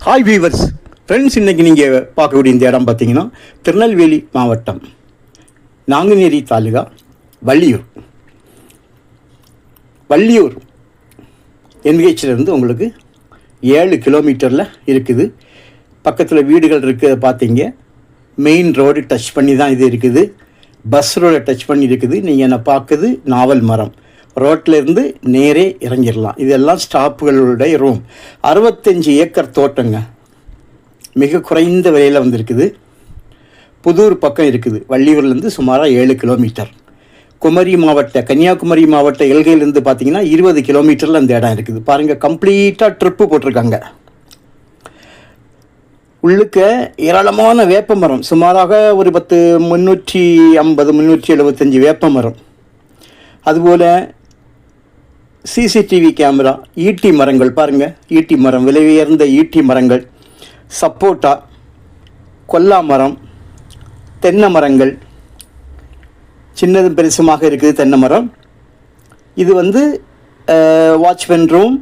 Hi viewers friends, இன்றைக்கி நீங்கள் பார்க்கக்கூடிய இந்த இடம் பார்த்தீங்கன்னா திருநெல்வேலி மாவட்டம் நாங்குநேரி தாலுகா வள்ளியூர் என்ஹெச்சிலேருந்து உங்களுக்கு 7 கிலோமீட்டரில் இருக்குது. பக்கத்தில் வீடுகள் இருக்குது. பார்த்தீங்க, மெயின் ரோடு டச் பண்ணி தான் இது இருக்குது. பஸ் ரோடை டச் பண்ணி இருக்குது. நீங்கள் என்ன பார்க்குது நாவல் மரம். ரோட்டிலேருந்து நேரே இறங்கிடலாம். இதெல்லாம் ஸ்டாப்புகளுடைய ரூம். 65 ஏக்கர் தோட்டங்க. மிக குறைந்த விலையில் வந்திருக்குது. புதூர் பக்கம் இருக்குது. வள்ளியூர்லேருந்து சுமாராக 7 கிலோமீட்டர். கன்னியாகுமரி மாவட்ட எல்கையிலேருந்து பார்த்தீங்கன்னா 20 கிலோமீட்டரில் அந்த இடம் இருக்குது. பாருங்கள், கம்ப்ளீட்டாக ட்ரிப்பு போட்டிருக்காங்க. உள்ளுக்க ஏராளமான வேப்ப மரம், சுமாராக ஒரு 350-375 வேப்ப மரம். அதுபோல் சிசிடிவி கேமரா, ஈட்டி மரங்கள் பாருங்கள், ஈட்டி மரம், விலை உயர்ந்த ஈட்டி மரங்கள், சப்போட்டா, கொல்லா மரம், தென்னை மரங்கள் சின்னதும் பெருசுமாக இருக்குது. தென்னை மரம். இது வாட்ச்மேன் ரூம்,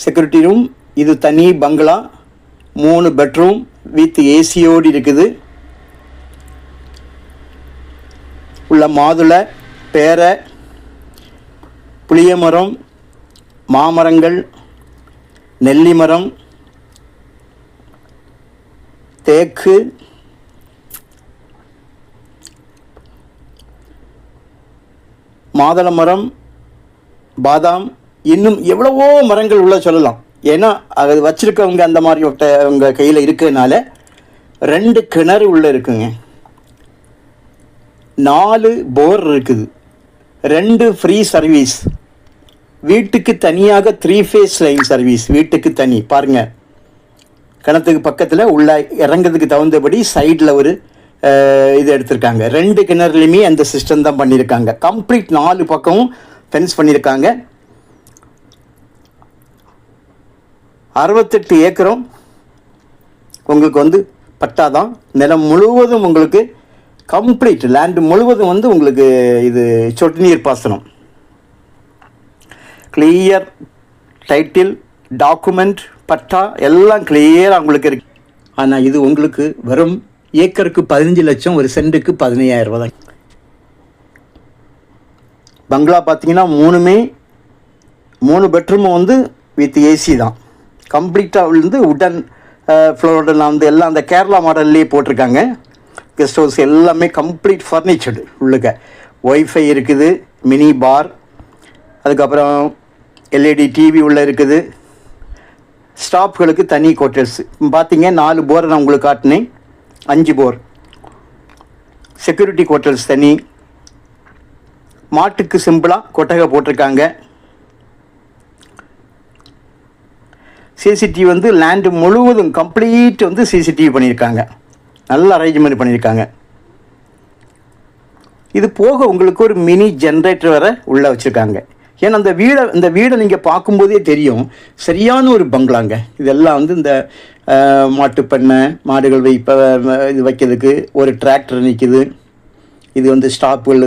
செக்யூரிட்டி ரூம். இது தனி பங்களா, 3 பெட்ரூம் வித் ஏசியோடு இருக்குது. உள்ள மாதுளை, பேரை, புளிய மரம், மாமரங்கள், நெல்லி மரம், தேக்கு, மாதுளை மரம், பாதாம், இன்னும் எவ்வளவோ மரங்கள் உள்ள சொல்லலாம். ஏன்னா அது வச்சுருக்கவங்க அந்த மாதிரி அவங்க கையில் இருக்கிறதுனால 2 கிணறு உள்ளே இருக்குங்க. 4 போர் இருக்குது. 2 ஃப்ரீ சர்வீஸ். வீட்டுக்கு தனியாக 3 ஃபேஸ் லைன் சர்வீஸ். வீட்டுக்கு தனி. பாருங்கள், கிணத்துக்கு பக்கத்தில் உள்ள இறங்கிறதுக்கு தகுந்தபடி சைடில் ஒரு இது எடுத்திருக்காங்க. 2 கிணறுலையுமே அந்த சிஸ்டம் தான் பண்ணியிருக்காங்க. கம்ப்ளீட் 4 பக்கமும் ஃபென்ஸ் பண்ணியிருக்காங்க. 68 ஏக்கரும் உங்களுக்கு பட்டா தான். நிலம் முழுவதும் உங்களுக்கு கம்ப்ளீட் லேண்டு முழுவதும் உங்களுக்கு இது சொட்டு நீர் பாசனம். கிளியர் டைட்டில், டாக்குமெண்ட், பட்டா எல்லாம் கிளியராக உங்களுக்கு இருக்கு. ஆனால் இது உங்களுக்கு வெறும் ஏக்கருக்கு 15 லட்சம், ஒரு சென்ட்டுக்கு 15,000 ரூபா தான். பங்களா பார்த்தீங்கன்னா 3 பெட்ரூமும் வித் ஏசி தான். கம்ப்ளீட்டாக உடன் ஃப்ளோர்டெல்லாம் எல்லாம் அந்த கேரளா மாடல்லே போட்டிருக்காங்க. கெஸ்ட் ஹவுஸ் எல்லாமே கம்ப்ளீட் ஃபர்னிச்சர்டு. உள்ளுக்க ஒய்ஃபை இருக்குது, மினி பார், அதுக்கப்புறம் எல்இடி டிவி உள்ளே இருக்குது. ஸ்டாஃப்களுக்கு தனி குவார்ட்டர்ஸ். பார்த்தீங்க, 4 போர் நான் உங்களுக்கு காட்டினேன், 5 போர். செக்யூரிட்டி குவார்ட்டர்ஸ் தனி. மாட்டுக்கு சிம்பிளாக கொட்டகை போட்டிருக்காங்க. சிசிடிவி லேண்டு முழுவதும் கம்ப்ளீட் சிசிடிவி பண்ணியிருக்காங்க. நல்ல அரேஞ்ச்மெண்ட் பண்ணியிருக்காங்க. இது போக உங்களுக்கு ஒரு மினி ஜென்ரேட்டர் வர உள்ளே வச்சுருக்காங்க. ஏன்னா இந்த வீடை நீங்கள் பார்க்கும்போதே தெரியும், சரியான ஒரு பங்களாங்க. இதெல்லாம் இந்த மாட்டுப்பண்ணை, மாடுகள் இது வைக்கிறதுக்கு ஒரு டிராக்டர் நிற்கிது. இது ஸ்டாப்புகள்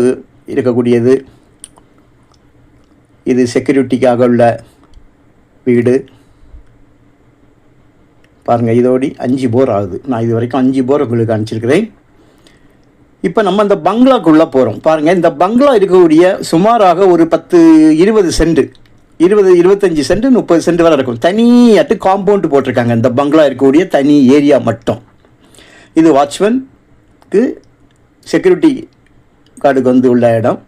இருக்கக்கூடியது. இது செக்யூரிட்டிக்காக உள்ள வீடு. பாருங்கள், இதோடி 5 போர் ஆகுது. நான் இது வரைக்கும் 5 போர் உங்களுக்கு அனுப்பிச்சிருக்கிறேன். இப்போ நம்ம இந்த பங்களாக்குள்ளே போகிறோம். பாருங்கள், இந்த பங்களா இருக்கக்கூடிய சுமாராக ஒரு 10-20 சென்ட், 20-25 சென்ட், 30 சென்ட் வரை இருக்கும். தனியாட்டு காம்பவுண்டு போட்டிருக்காங்க. இந்த பங்களா இருக்கக்கூடிய தனி ஏரியா மட்டும். இது வாட்ச்மேனுக்கு, செக்யூரிட்டி கார்டுக்கு உள்ள இடம்.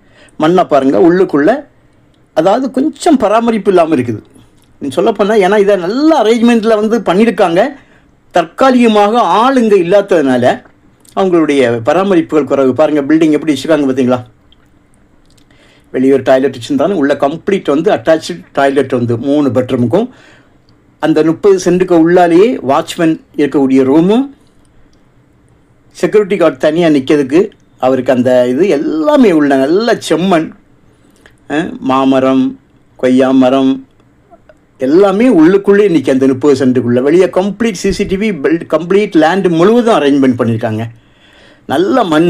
மண்ணை பாருங்கள், உள்ளுக்குள்ளே அதாவது கொஞ்சம் பராமரிப்பு இல்லாமல் இருக்குது சொல்லப்போனால். ஏன்னா இதை நல்ல அரேஞ்ச்மெண்ட்டில் பண்ணியிருக்காங்க. தற்காலிகமாக ஆள் இங்கே இல்லாததுனால அவங்களுடைய பராமரிப்புகள் குறைவு. பாருங்கள், பில்டிங் எப்படி வச்சுருக்காங்க பார்த்தீங்களா. வெளியே ஒரு டாய்லெட் வச்சுருந்தாலும் உள்ள கம்ப்ளீட் அட்டாச்சு டாய்லெட் 3 பெட்ரூமுக்கும். அந்த 30 சென்ட்டுக்கு உள்ளாலேயே வாட்ச்மேன் இருக்கக்கூடிய ரூமும், செக்யூரிட்டி கார்டு தனியாக நிற்கிறதுக்கு அவருக்கு அந்த இது எல்லாமே உள்ள நல்ல செம்மண், மாமரம், கொய்யா மரம் எல்லாமே உள்ளுக்குள்ளே இன்றைக்கி அந்த 30 சென்ட்டுக்குள்ளே. வெளியே கம்ப்ளீட் சிசிடிவி, கம்ப்ளீட் லேண்டு முழுவதும் அரேஞ்ச்மெண்ட் பண்ணியிருக்காங்க. நல்ல மண்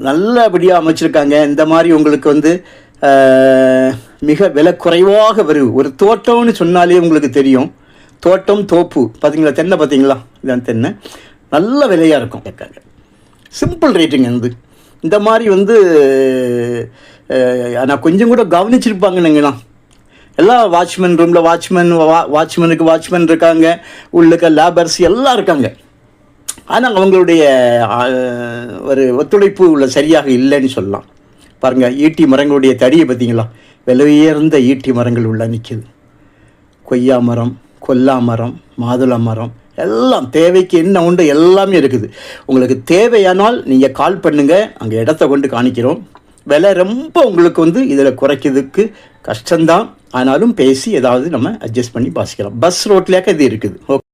நல்லபடியாக அமைச்சிருக்காங்க. இந்த மாதிரி உங்களுக்கு மிக விலை குறைவாக வரும். ஒரு தோட்டம்னு சொன்னாலே உங்களுக்கு தெரியும் தோட்டம் தோப்பு பார்த்தீங்களா, தென்னை பார்த்தீங்களா, இதான் தென்னை, நல்ல விலையாக இருக்கும் கேட்காங்க. சிம்பிள் ரேட்டுங்க வந்து. இந்த மாதிரி வந்து நான் கொஞ்சம் கூட கவனிச்சிருப்பாங்கன்னுங்களா. எல்லா வாட்ச்மேன் ரூமில் வாட்ச்மேனுக்கு இருக்காங்க, உள்ளுக்க லேபர்ஸ் எல்லாம் இருக்காங்க. ஆனால் அவங்களுடைய ஒரு ஒத்துழைப்பு உள்ள சரியாக இல்லைன்னு சொல்லலாம். பாருங்கள், ஈட்டி மரங்களுடைய தடியை பார்த்தீங்களா, விலை உயர்ந்த ஈட்டி மரங்கள் உள்ள நிற்கிது. கொய்யா மரம், கொல்லா மரம், மாதுளை மரம் எல்லாம் தேவைக்கு என்ன உண்டு எல்லாமே இருக்குது. உங்களுக்கு தேவையானால் நீங்கள் கால் பண்ணுங்கள், அங்கே இடத்த கொண்டு காணிக்கிறோம். விலை ரொம்ப உங்களுக்கு வந்து இதில் குறைக்கிறதுக்கு கஷ்டம்தான், ஆனாலும் பேசி ஏதாவது நம்ம அட்ஜஸ்ட் பண்ணி பாசிக்கலாம். பஸ் ரோட்லேயாக்க இது இருக்குது. ஓகே.